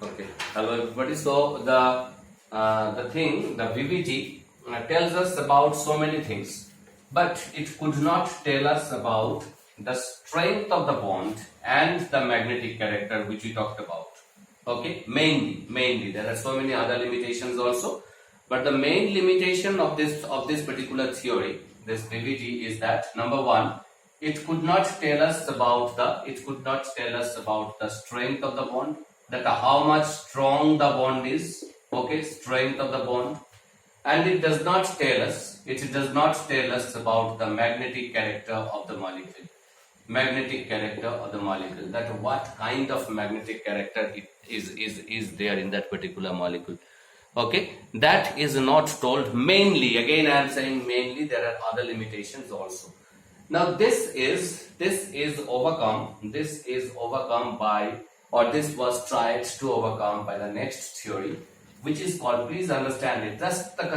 Okay. Hello everybody. So the VVT tells us about so many things, but it could not tell us about the strength of the bond and the magnetic character which we talked about. Okay. Mainly there are so many other limitations also, but the main limitation of this particular theory, this VVT, is that number one, it could not tell us about the strength of the bond, that how much strong the bond is, okay, strength of the bond. And it does not tell us about the magnetic character of the molecule, that what kind of magnetic character it is there in that particular molecule. Okay, that is not told. Mainly, again I am saying mainly, there are other limitations also. Now this was tried to overcome by the next theory, which is called, please understand it, just the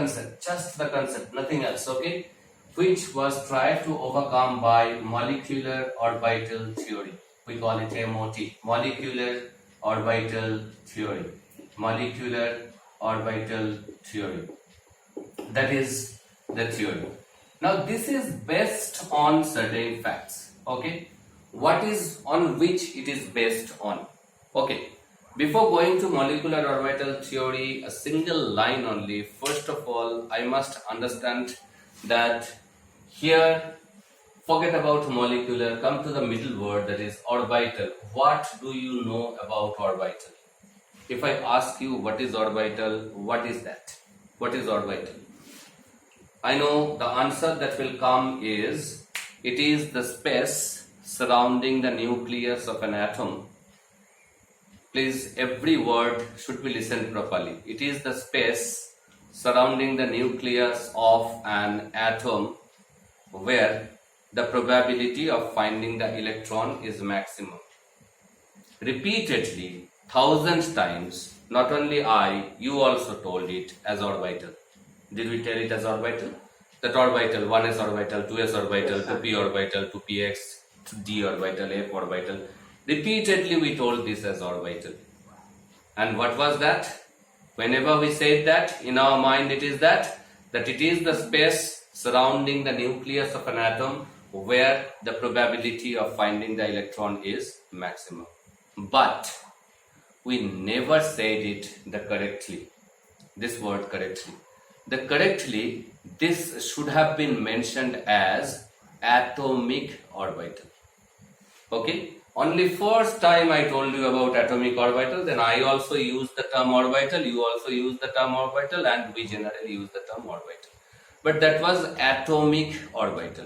concept, nothing else, okay, which was tried to overcome by molecular orbital theory. We call it MOT, molecular orbital theory. That is the theory. Now this is based on certain facts, okay. What is on which it is based on? Okay, before going to molecular orbital theory, a single line only. First of all, I must understand that here, forget about molecular, come to the middle word, that is orbital. What do you know about orbital? If I ask you what is orbital, what is that? What is orbital? I know the answer that will come is, it is the space surrounding the nucleus of an atom. Please, every word should be listened properly. It is the space surrounding the nucleus of an atom where the probability of finding the electron is maximum. Repeatedly, thousands times, not only I, you also told it as orbital. Did we tell it as orbital? That orbital, 1s orbital, 2s orbital, 2p orbital, 2px, 2d orbital, f orbital. Repeatedly we told this as orbital. And what was that? Whenever we said that, in our mind it is that it is the space surrounding the nucleus of an atom where the probability of finding the electron is maximum. But we never said it this word correctly. This should have been mentioned as atomic orbital. Okay, only first time I told you about atomic orbital, then I also used the term orbital, you also used the term orbital, and we generally use the term orbital. But that was atomic orbital.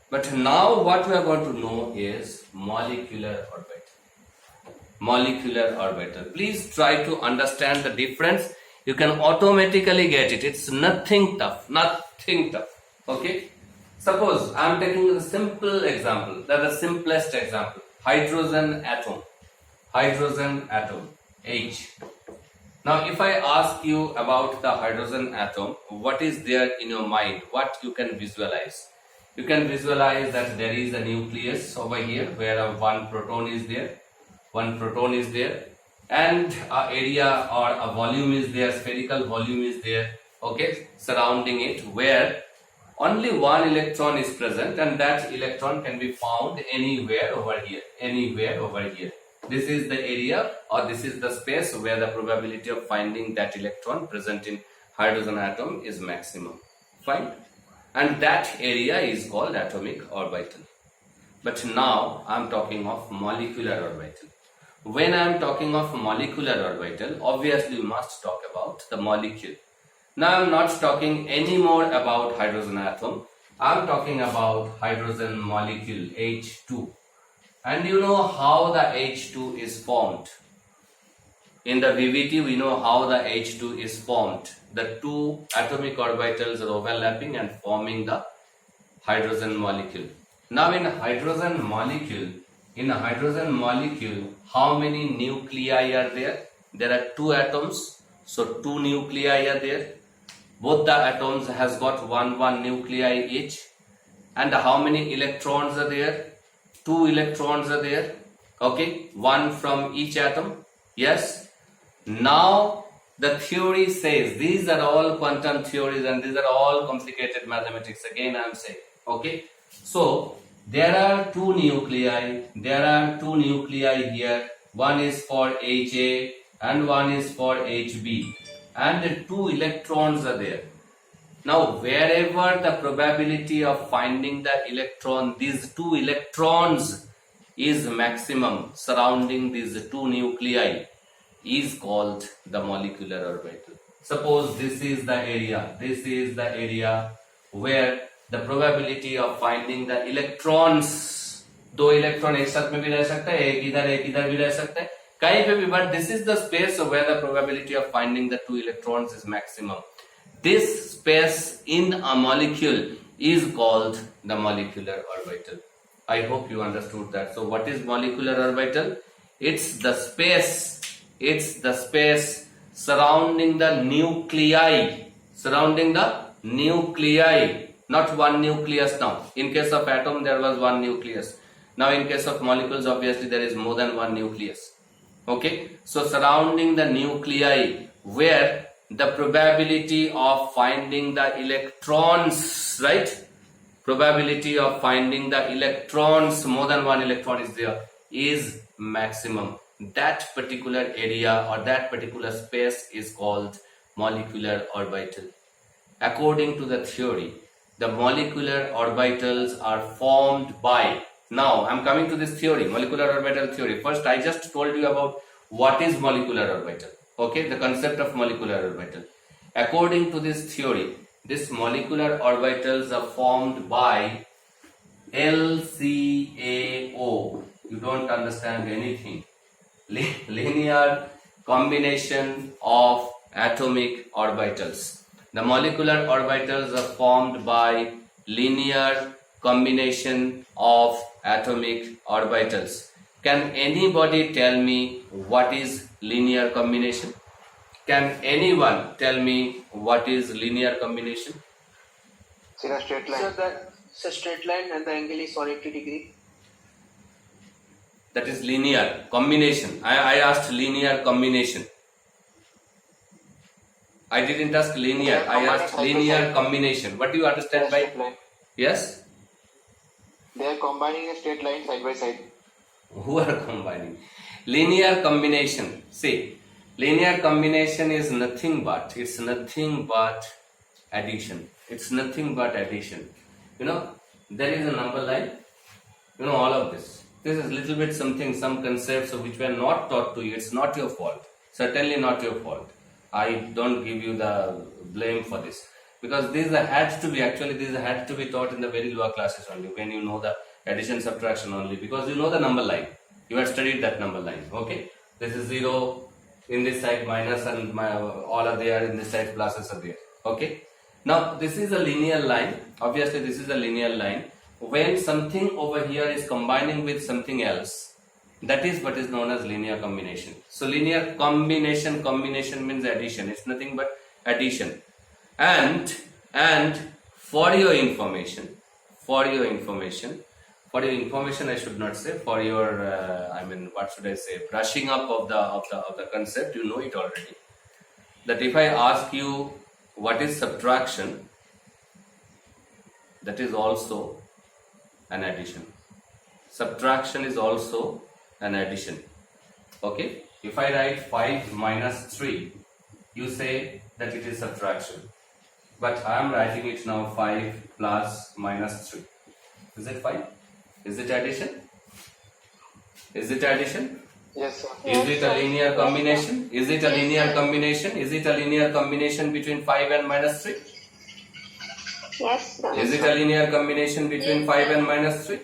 But now what we are going to know is molecular orbital. Please try to understand the difference. You can automatically get it. It's nothing tough. Okay. Suppose I am taking a simple example, the simplest example. Hydrogen atom, H. Now if I ask you about the hydrogen atom, what is there in your mind? What you can visualize? You can visualize that there is a nucleus over here where one proton is there, and a area or a volume is there, spherical volume is there, okay, surrounding it, where only one electron is present, and that electron can be found anywhere over here. This is the area, or this is the space where the probability of finding that electron present in hydrogen atom is maximum. Fine. And that area is called atomic orbital. But now I am talking of molecular orbital. When I am talking of molecular orbital, obviously we must talk about the molecule. Now I am not talking anymore about hydrogen atom. I am talking about hydrogen molecule, H2. And you know how the H2 is formed. In the VVT, we know how the H2 is formed. The two atomic orbitals are overlapping and forming the hydrogen molecule. Now in a hydrogen molecule, how many nuclei are there? There are two atoms, so two nuclei are there. Both the atoms has got one nuclei each. And how many electrons are there? 2 electrons are there. Okay, one from each atom. Yes. Now the theory says, these are all quantum theories and these are all complicated mathematics, again I am saying, okay. So there are two nuclei here, one is for HA and one is for HB, and the two electrons are there. Now wherever the probability of finding the electron, these two electrons, is maximum surrounding these two nuclei, is called the molecular orbital. Suppose this is the area where the probability of finding the electrons, दो electron एक साथ में भी रह सकता है, एक इधर भी रह सकता है, कहीं पे भी, but this is the space where the probability of finding the two electrons is maximum. This space in a molecule is called the molecular orbital. I hope you understood that. So what is molecular orbital? It's the space surrounding the nuclei, not one nucleus. Now in case of atom there was one nucleus. Now in case of molecules obviously there is more than one nucleus. Okay, so surrounding the nuclei where the probability of finding the electrons, right? Probability of finding the electrons, more than one electron is there, is maximum. That particular area or that particular space is called molecular orbital. According to the theory, the molecular orbitals are formed by, now I'm coming to this theory, molecular orbital theory. First I just told you about what is molecular orbital, okay, the concept of molecular orbital. According to this theory, these molecular orbitals are formed by LCAO. You don't understand anything. Linear combination of atomic orbitals. The molecular orbitals are formed by linear combination of atomic orbitals. Can anybody tell me what is linear combination? Can anyone tell me what is linear combination? So a straight line. So that's a straight line and the angle is 180 degree. That is linear combination. I asked linear combination. I didn't ask linear. I asked linear combination. What do you understand by? Yes? They are combining a straight line side by side. Who are combining? Linear combination. See, linear combination is nothing but, it's nothing but addition. It's nothing but addition. You know, there is a number line. You know all of this. This is little bit something, some concepts which were not taught to you. It's not your fault. Certainly not your fault. I don't give you the blame for this. Because these had to be taught in the very lower classes only, when you know the addition subtraction only, because you know the number line. You have studied that number line. Okay. This is 0 in this side, minus, and all are there in this side, pluses are there. Okay. Now this is a linear line. Obviously this is a linear line. When something over here is combining with something else, that is what is known as linear combination. So linear combination means addition. It's nothing but addition. And for your information, I should not say, for your what should I say, brushing up of the concept, you know it already. That if I ask you what is subtraction, that is also an addition. Subtraction is also an addition. Okay, if I write 5 minus 3, you say that it is subtraction, but I am writing it now 5 plus minus 3. Is it 5? Is it addition? Is it addition? Yes, sir. Is it a linear combination? Is it a linear combination? Is it a linear combination between 5 and minus 3? Yes. Is it a linear combination between 5 and minus 3?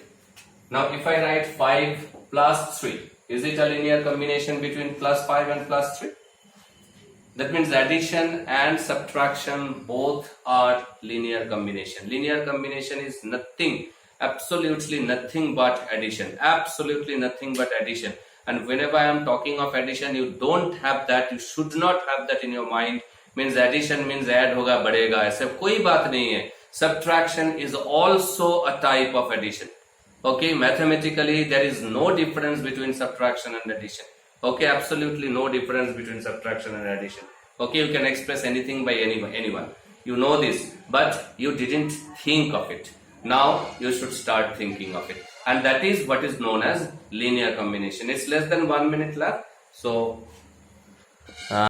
Now if I write 5 plus 3, is it a linear combination between plus 5 and plus 3? That means addition and subtraction both are linear combination. Linear combination is nothing, absolutely nothing but addition. Absolutely nothing but addition. And whenever I am talking of addition, you don't have that, you should not have that in your mind. Means addition means add होगा बढ़ेगा, ऐसे कोई बात नहीं है. Subtraction is also a type of addition. Okay, mathematically there is no difference between subtraction and addition. Okay, absolutely no difference between subtraction and addition. Okay, you can express anything by anyone. You know this, but you didn't think of it. Now you should start thinking of it. And that is what is known as linear combination. It's less than 1 minute left. So